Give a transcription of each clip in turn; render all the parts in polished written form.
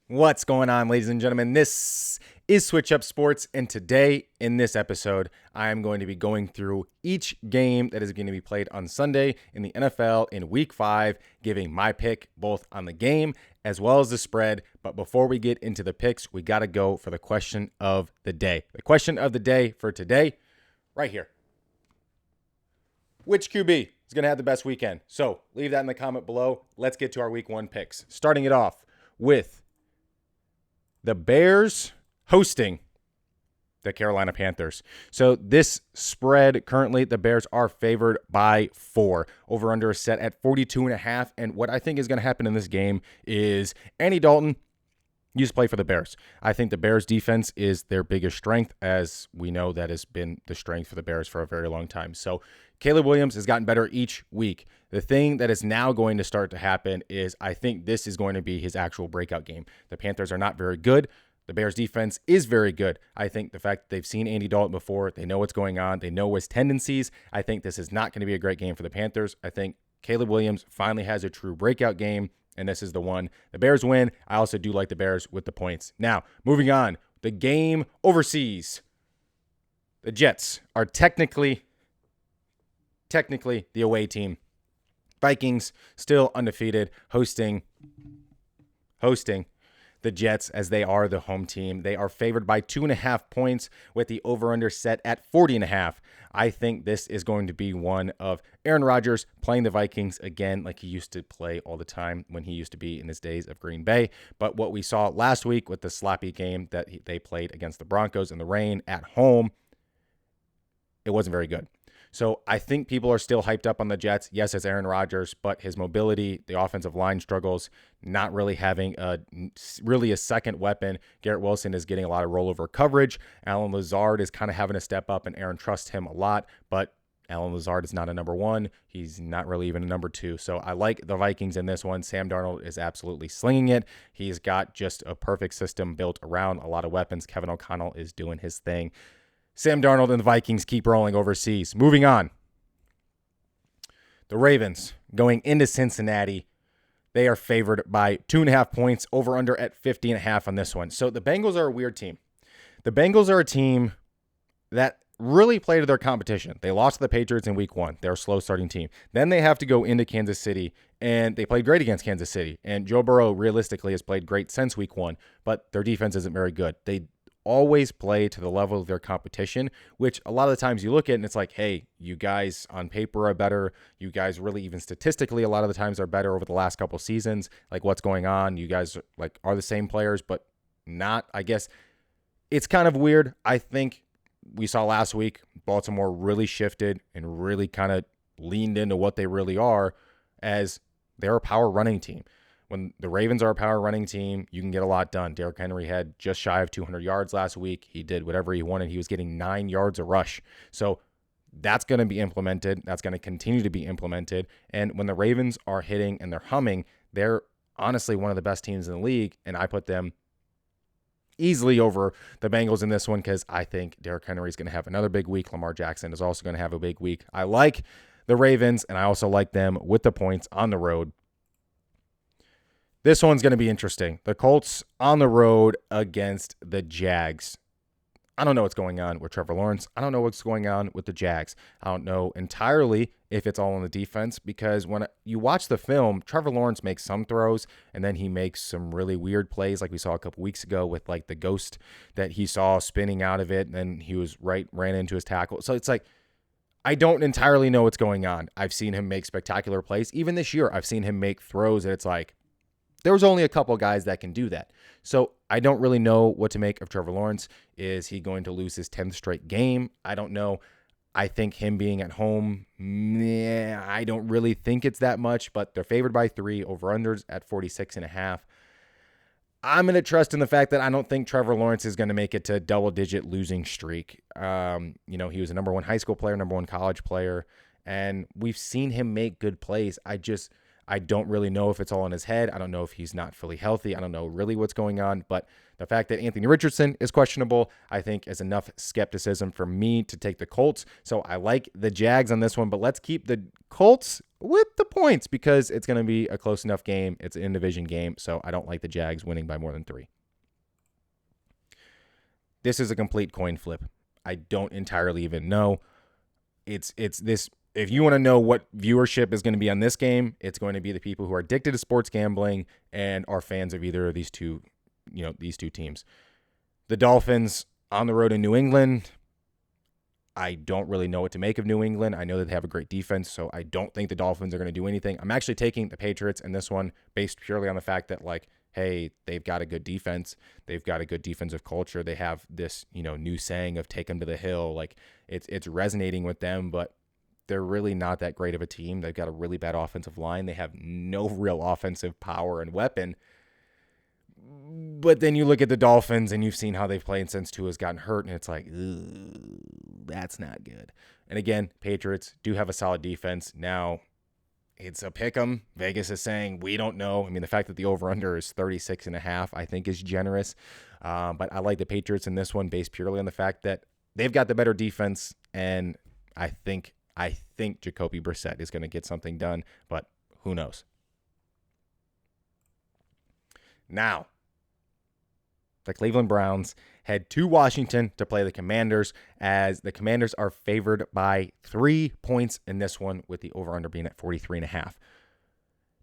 What's going on, ladies and gentlemen? This is Switch Up Sports, and today in this episode, I am going to be going through each game that is going to be played on Sunday in the NFL in Week 5, giving my pick both on the game as well as the spread. But before we get into the picks, we got to go for the question of the day. The question of the day for today, right here. Which QB is going to have the best weekend? So leave that in the comment below. Let's get to our Week 1 picks. Starting it off with the Bears hosting the Carolina Panthers. So this spread, currently the Bears are favored by 4. Over under is set at 42.5. And what I think is going to happen in this game is Andy Dalton used to play for the Bears. I think the Bears defense is their biggest strength, as we know that has been the strength for the Bears for a very long time. So Caleb Williams has gotten better each week. The thing that is now going to start to happen is I think this is going to be his actual breakout game. The Panthers are not very good. The Bears defense is very good. I think the fact that they've seen Andy Dalton before, they know what's going on, they know his tendencies. I think this is not going to be a great game for the Panthers. I think Caleb Williams finally has a true breakout game, and this is the one. The Bears win. I also do like the Bears with the points. Now, moving on, the game overseas. The Jets are technically the away team. Vikings still undefeated, hosting the Jets as they are the home team. They are favored by 2.5 points with the over-under set at 40.5. I think this is going to be one of Aaron Rodgers playing the Vikings again like he used to play all the time when he used to be in his days of Green Bay. But what we saw last week with the sloppy game that they played against the Broncos in the rain at home, it wasn't very good. So I think people are still hyped up on the Jets. Yes, it's Aaron Rodgers, but his mobility, the offensive line struggles, not really having a second weapon. Garrett Wilson is getting a lot of rollover coverage. Allen Lazard is kind of having to step up, and Aaron trusts him a lot, but Allen Lazard is not a number 1. He's not really even a number 2. So I like the Vikings in this one. Sam Darnold is absolutely slinging it. He's got just a perfect system built around a lot of weapons. Kevin O'Connell is doing his thing. Sam Darnold and the Vikings keep rolling overseas. Moving on. The Ravens going into Cincinnati. They are favored by 2.5 points, over under at 50.5 on this one. So the Bengals are a weird team. The Bengals are a team that really play to their competition. They lost to the Patriots in week 1. They're a slow starting team. Then they have to go into Kansas City, and they played great against Kansas City. And Joe Burrow realistically has played great since week 1, but their defense isn't very good. They always play to the level of their competition, which a lot of the times you look at and it's like, hey, you guys on paper are better. You guys really even statistically a lot of the times are better over the last couple seasons. Like, what's going on? You guys are the same players, but not. I guess it's kind of weird. I think we saw last week Baltimore really shifted and really kind of leaned into what they really are, as they're a power running team. When the Ravens are a power running team, you can get a lot done. Derrick Henry had just shy of 200 yards last week. He did whatever he wanted. He was getting 9 yards a rush. So that's going to be implemented. That's going to continue to be implemented. And when the Ravens are hitting and they're humming, they're honestly one of the best teams in the league. And I put them easily over the Bengals in this one because I think Derrick Henry is going to have another big week. Lamar Jackson is also going to have a big week. I like the Ravens, and I also like them with the points on the road. This one's going to be interesting. The Colts on the road against the Jags. I don't know what's going on with Trevor Lawrence. I don't know what's going on with the Jags. I don't know entirely if it's all on the defense, because when you watch the film, Trevor Lawrence makes some throws and then he makes some really weird plays like we saw a couple weeks ago with like the ghost that he saw spinning out of it, and then he ran into his tackle. So it's like, I don't entirely know what's going on. I've seen him make spectacular plays. Even this year, I've seen him make throws that it's like, there was only a couple guys that can do that. So I don't really know what to make of Trevor Lawrence. Is he going to lose his 10th straight game? I don't know. I think him being at home, I don't really think it's that much, but they're favored by 3, over-unders at 46.5. I'm going to trust in the fact that I don't think Trevor Lawrence is going to make it to double-digit losing streak. He was a number 1 high school player, number 1 college player, and we've seen him make good plays. I don't really know if it's all in his head. I don't know if he's not fully healthy. I don't know really what's going on. But the fact that Anthony Richardson is questionable, I think, is enough skepticism for me to take the Colts. So I like the Jags on this one, but let's keep the Colts with the points because it's going to be a close enough game. It's an in-division game, so I don't like the Jags winning by more than 3. This is a complete coin flip. I don't entirely even know. It's this. If you want to know what viewership is going to be on this game, it's going to be the people who are addicted to sports gambling and are fans of either of these two teams. The Dolphins on the road in New England. I don't really know what to make of New England. I know that they have a great defense, so I don't think the Dolphins are going to do anything. I'm actually taking the Patriots in this one based purely on the fact that, like, hey, they've got a good defense. They've got a good defensive culture. They have this, new saying of take them to the hill. Like, it's resonating with them, but they're really not that great of a team. They've got a really bad offensive line. They have no real offensive power and weapon. But then you look at the Dolphins and you've seen how they've played since Tua's gotten hurt, and it's like, that's not good. And again, Patriots do have a solid defense. Now, it's a pick 'em. Vegas is saying we don't know. I mean, the fact that the over-under is 36.5, I think, is generous. But I like the Patriots in this one based purely on the fact that they've got the better defense, and I think Jacoby Brissett is going to get something done, but who knows? Now, the Cleveland Browns head to Washington to play the Commanders, as the Commanders are favored by 3 points in this one, with the over-under being at 43.5.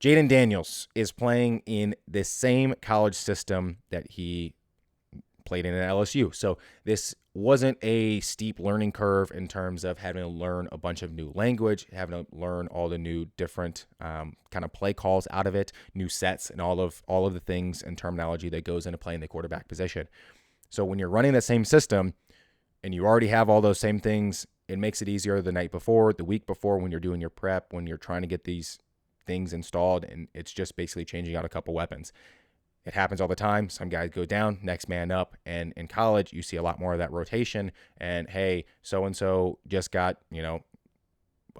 Jaden Daniels is playing in the same college system that he played in at LSU. So this wasn't a steep learning curve in terms of having to learn a bunch of new language, having to learn all the new different kind of play calls out of it, new sets, and all of the things and terminology that goes into playing the quarterback position. So when you're running the same system and you already have all those same things, it makes it easier the night before, the week before, when you're doing your prep, when you're trying to get these things installed, and it's just basically changing out a couple weapons. It happens all the time. Some guys go down, next man up. And in college, you see a lot more of that rotation. And, hey, so-and-so just got,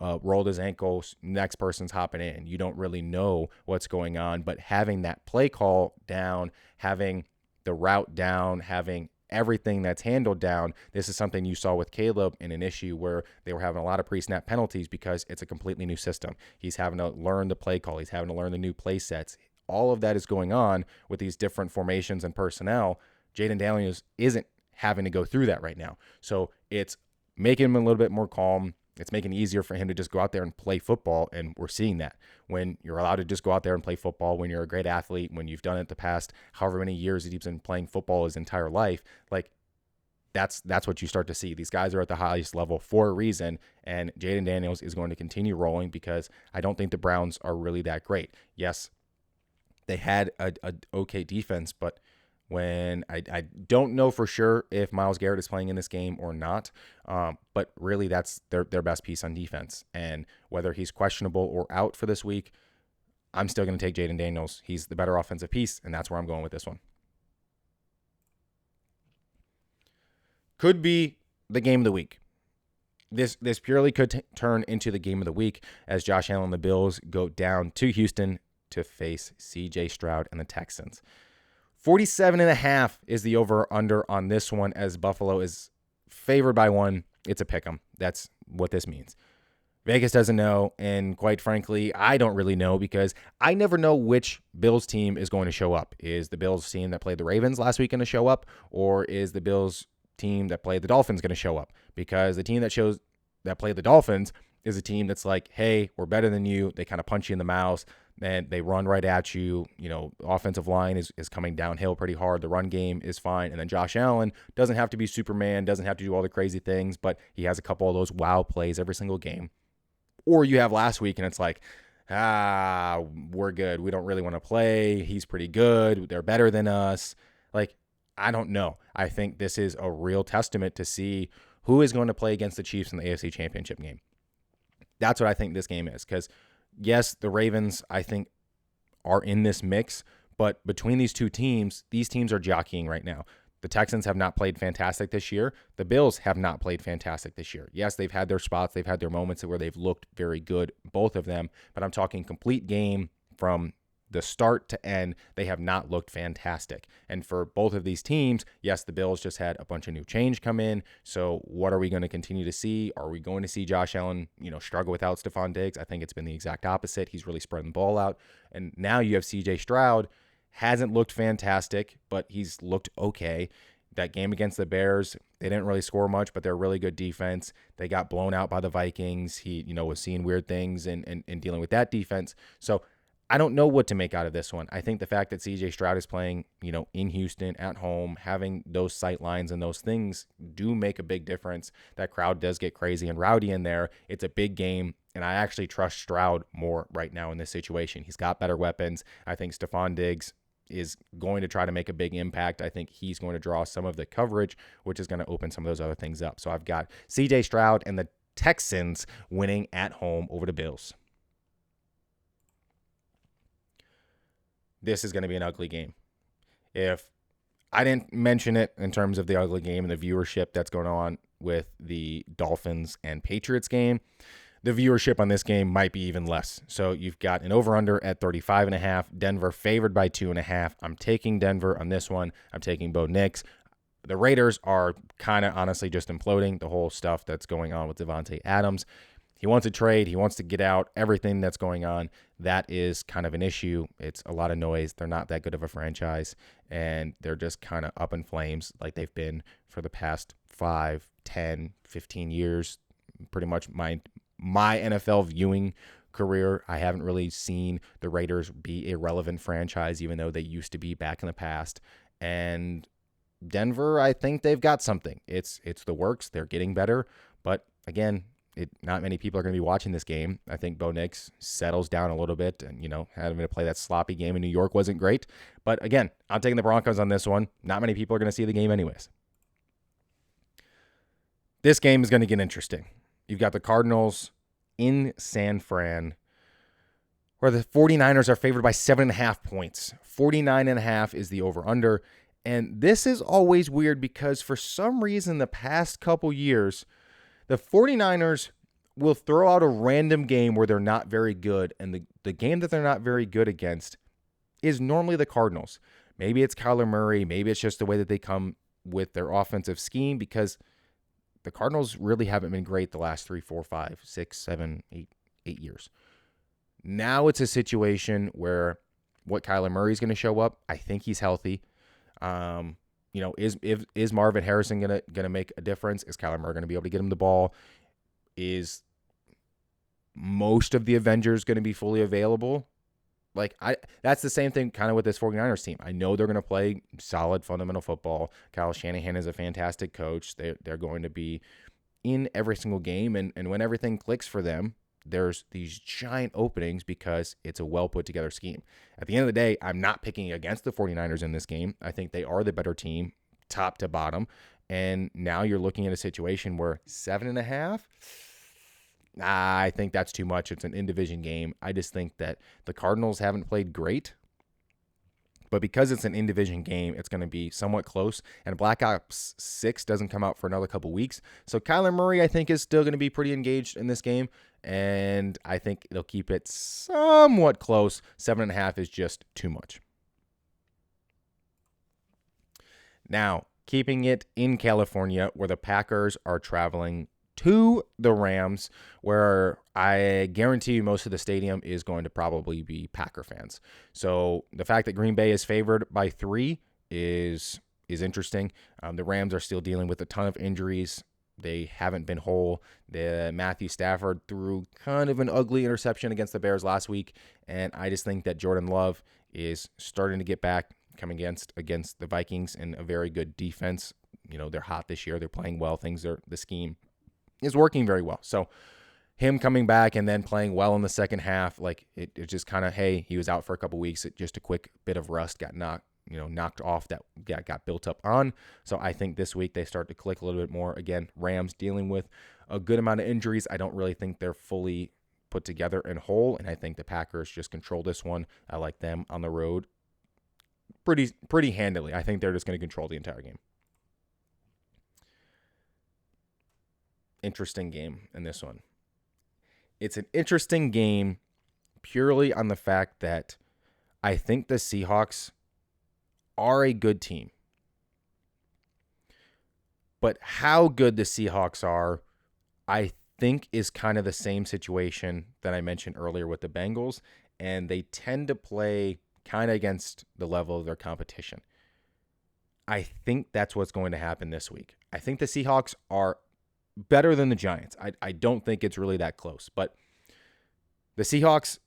rolled his ankles. Next person's hopping in. You don't really know what's going on. But having that play call down, having the route down, having everything that's handled down, this is something you saw with Caleb in an issue where they were having a lot of pre-snap penalties because it's a completely new system. He's having to learn the play call. He's having to learn the new play sets. All of that is going on with these different formations and personnel. Jaden Daniels isn't having to go through that right now. So it's making him a little bit more calm. It's making it easier for him to just go out there and play football, and we're seeing that. When you're allowed to just go out there and play football, when you're a great athlete, when you've done it the past however many years that he's been playing football his entire life, like that's what you start to see. These guys are at the highest level for a reason, and Jaden Daniels is going to continue rolling because I don't think the Browns are really that great. Yes, they had a okay defense, but when I don't know for sure if Myles Garrett is playing in this game or not, but really that's their best piece on defense. And whether he's questionable or out for this week, I'm still going to take Jaden Daniels. He's the better offensive piece, and that's where I'm going with this one. Could be the game of the week. This purely could turn into the game of the week as Josh Allen and the Bills go down to Houston to face CJ Stroud and the Texans. 47.5 is the over-under on this one, as Buffalo is favored by 1. It's a pick 'em. That's what this means. Vegas doesn't know, and quite frankly, I don't really know because I never know which Bills team is going to show up. Is the Bills team that played the Ravens last week going to show up, or is the Bills team that played the Dolphins going to show up? Because the team that played the Dolphins is a team that's like, hey, we're better than you. They kind of punch you in the mouth, and they run right at you. Offensive line is coming downhill pretty hard. The run game is fine. And then Josh Allen doesn't have to be Superman, doesn't have to do all the crazy things, but he has a couple of those wow plays every single game. Or you have last week, and it's like, we're good. We don't really want to play. He's pretty good. They're better than us. Like, I don't know. I think this is a real testament to see who is going to play against the Chiefs in the AFC Championship game. That's what I think this game is, because yes, the Ravens, I think, are in this mix, but between these two teams, these teams are jockeying right now. The Texans have not played fantastic this year. The Bills have not played fantastic this year. Yes, they've had their spots. They've had their moments where they've looked very good, both of them. But I'm talking complete game from the start to end. They have not looked fantastic. And for both of these teams, yes, the Bills just had a bunch of new change come in. So what are we going to continue to see? Are we going to see Josh Allen, struggle without Stephon Diggs? I think it's been the exact opposite. He's really spreading the ball out. And now you have CJ Stroud. Hasn't looked fantastic, but he's looked okay. That game against the Bears, they didn't really score much, but they're a really good defense. They got blown out by the Vikings. He, was seeing weird things and dealing with that defense. So I don't know what to make out of this one. I think the fact that CJ Stroud is playing, in Houston at home, having those sight lines and those things do make a big difference. That crowd does get crazy and rowdy in there. It's a big game. And I actually trust Stroud more right now in this situation. He's got better weapons. I think Stephon Diggs is going to try to make a big impact. I think he's going to draw some of the coverage, which is going to open some of those other things up. So I've got CJ Stroud and the Texans winning at home over the Bills. This is going to be an ugly game. If I didn't mention it in terms of the ugly game and the viewership that's going on with the Dolphins and Patriots game, the viewership on this game might be even less. So you've got an over-under at 35.5. Denver favored by 2.5. I'm taking Denver on this one. I'm taking Bo Nix. The Raiders are kind of honestly just imploding. The whole stuff that's going on with Davante Adams. He wants a trade. He wants to get out. Everything that's going on, that is kind of an issue. It's a lot of noise. They're not that good of a franchise, and they're just kind of up in flames like they've been for the past 5, 10, 15 years. Pretty much my NFL viewing career, I haven't really seen the Raiders be a relevant franchise, even though they used to be back in the past. And Denver, I think they've got something. It's the works. They're getting better. But again, not many people are going to be watching this game. I think Bo Nix settles down a little bit, and having to play that sloppy game in New York wasn't great. But again, I'm taking the Broncos on this one. Not many people are going to see the game anyways. This game is going to get interesting. You've got the Cardinals in San Fran, where the 49ers are favored by 7.5 points. 49.5 is the over-under. And this is always weird because for some reason the past couple years, the 49ers will throw out a random game where they're not very good. And the game that they're not very good against is normally the Cardinals. Maybe it's Kyler Murray. Maybe it's just the way that they come with their offensive scheme, because the Cardinals really haven't been great the last 3, 4, 5, 6, 7, 8 years. Now it's a situation where what Kyler Murray is going to show up. I think he's healthy. Is Marvin Harrison gonna make a difference? Is Kyler Murray going to be able to get him the ball? Is most of the Avengers going to be fully available? That's the same thing kind of with this 49ers team. I know they're going to play solid fundamental football. Kyle Shanahan is a fantastic coach. They're going to be in every single game, and when everything clicks for them, there's these giant openings because it's a well put together scheme. At the end of the day, I'm not picking against the 49ers in this game. I think they are the better team, top to bottom. And now you're looking at a situation where 7.5, I think that's too much. It's an in-division game. I just think that the Cardinals haven't played great. But because it's an in-division game, it's going to be somewhat close. And Black Ops 6 doesn't come out for another couple weeks. So Kyler Murray, I think, is still going to be pretty engaged in this game. And I think they'll keep it somewhat close. 7.5 is just too much. Now, keeping it in California, where the Packers are traveling to the Rams, where I guarantee you most of the stadium is going to probably be Packer fans. So the fact that Green Bay is favored by 3 is interesting. The Rams are still dealing with a ton of injuries. They haven't been whole. Matthew Stafford threw kind of an ugly interception against the Bears last week, and I just think that Jordan Love is starting to get back, coming against the Vikings in a very good defense. They're hot this year. They're playing well. The scheme is working very well. So him coming back and then playing well in the second half, it just kind of, hey, he was out for a couple weeks. Just a quick bit of rust got knocked off that got built up on. So I think this week they start to click a little bit more. Again, Rams dealing with a good amount of injuries. I don't really think they're fully put together and whole, and I think the Packers just control this one. I like them on the road. pretty handily. I think they're just going to control the entire game. Interesting game in this one. It's an interesting game purely on the fact that I think the Seahawks are a good team. But how good the Seahawks are, I think, is kind of the same situation that I mentioned earlier with the Bengals, and they tend to play kind of against the level of their competition. I think that's what's going to happen this week. I think the Seahawks are better than the Giants. I don't think it's really that close, but the Seahawks,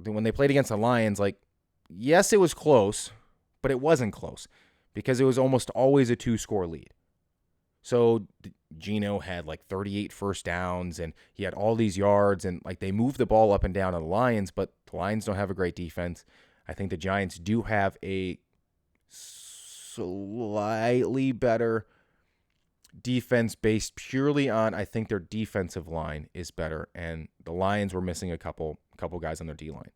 when they played against the Lions, like, yes, it was close, but it wasn't close because it was almost always a 2-score lead. So Geno had like 38 first downs and he had all these yards and like they moved the ball up and down on the Lions, but the Lions don't have a great defense. I think the Giants do have a slightly better defense based purely on, I think their defensive line is better and the Lions were missing a couple guys on their D-line.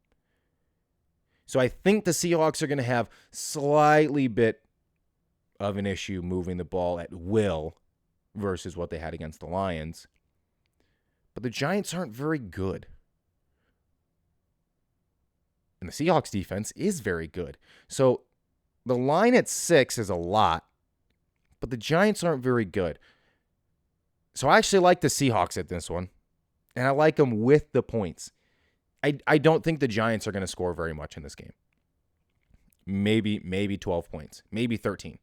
So I think the Seahawks are going to have slightly bit of an issue moving the ball at will versus what they had against the Lions. But the Giants aren't very good. And the Seahawks defense is very good. So the line at 6 is a lot, but the Giants aren't very good. So I actually like the Seahawks at this one, and I like them with the points. I don't think the Giants are going to score very much in this game. Maybe 12 points, maybe 13.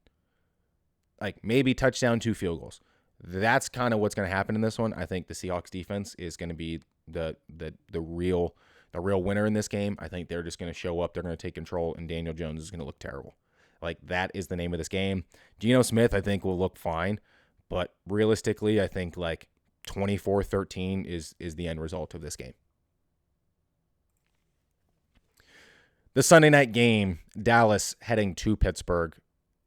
Like maybe touchdown, 2 field goals. That's kind of what's going to happen in this one. I think the Seahawks defense is going to be the real winner in this game. I think they're just going to show up. They're going to take control, and Daniel Jones is going to look terrible. Like that is the name of this game. Geno Smith, I think, will look fine, but realistically, I think like 24-13 is the end result of this game. The Sunday night game, Dallas heading to Pittsburgh,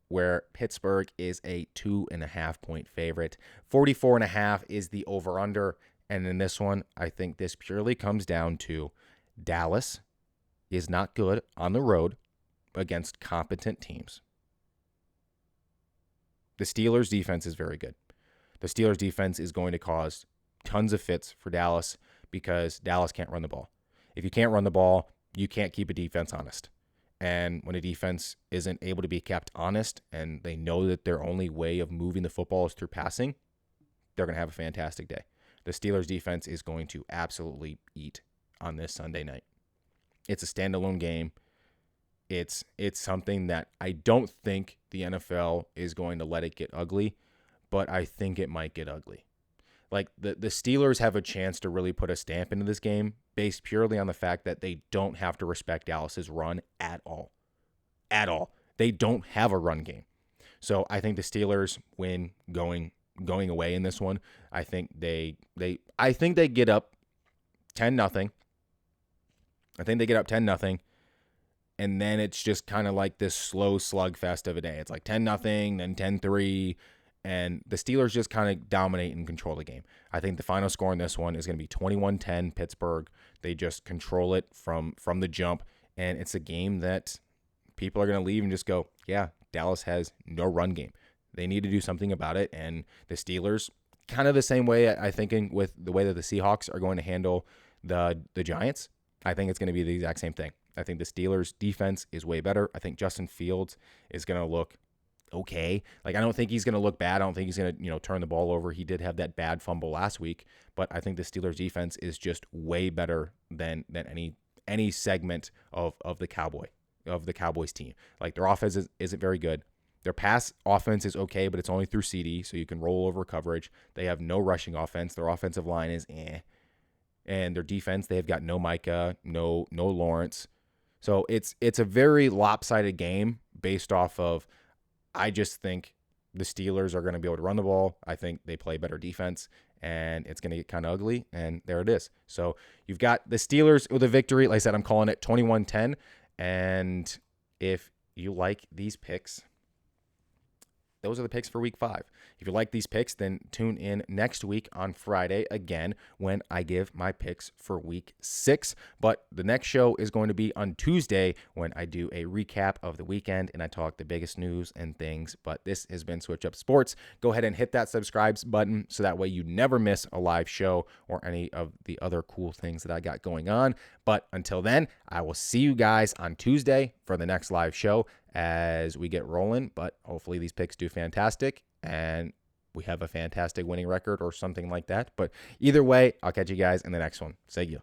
where Pittsburgh is a 2.5-point favorite. 44.5 is the over-under. And in this one, I think this purely comes down to Dallas is not good on the road against competent teams. The Steelers' defense is very good. The Steelers' defense is going to cause tons of fits for Dallas because Dallas can't run the ball. If you can't run the ball, you can't keep a defense honest. And when a defense isn't able to be kept honest and they know that their only way of moving the football is through passing, they're going to have a fantastic day. The Steelers defense is going to absolutely eat on this Sunday night. It's a standalone game. It's something that I don't think the NFL is going to let it get ugly, but I think it might get ugly. Like the Steelers have a chance to really put a stamp into this game based purely on the fact that they don't have to respect Dallas's run at all. At all. They don't have a run game. So I think the Steelers win going away in this one. I think they get up 10-0. I think they get up 10-0. And then it's just kind of like this slow slugfest of a day. It's like 10-0, then 10-3. And the Steelers just kind of dominate and control the game. I think the final score in this one is going to be 21-10 Pittsburgh. They just control it from the jump. And it's a game that people are going to leave and just go, yeah, Dallas has no run game. They need to do something about it. And the Steelers, kind of the same way, I think, with the way that the Seahawks are going to handle the Giants, I think it's going to be the exact same thing. I think the Steelers' defense is way better. I think Justin Fields is going to look okay. Like, I don't think he's going to look bad. I don't think he's going to, turn the ball over. He did have that bad fumble last week, but I think the Steelers defense is just way better than any segment of the Cowboys team. Like, their offense isn't very good. Their pass offense is okay, but it's only through CD, so you can roll over coverage. They have no rushing offense. Their offensive line is eh. And their defense, they've got no Micah, no Lawrence. So it's a very lopsided game based off of, I just think the Steelers are going to be able to run the ball. I think they play better defense, and it's going to get kind of ugly, and there it is. So you've got the Steelers with a victory. Like I said, I'm calling it 21-10, and if you like these picks, those are the picks for week 5. If you like these picks, then tune in next week on Friday again when I give my picks for week 6. But the next show is going to be on Tuesday when I do a recap of the weekend and I talk the biggest news and things. But this has been Switch Up Sports. Go ahead and hit that subscribe button so that way you never miss a live show or any of the other cool things that I got going on. But until then, I will see you guys on Tuesday for the next live show as we get rolling. But hopefully these picks do fantastic and we have a fantastic winning record or something like that. But either way, I'll catch you guys in the next one. See you.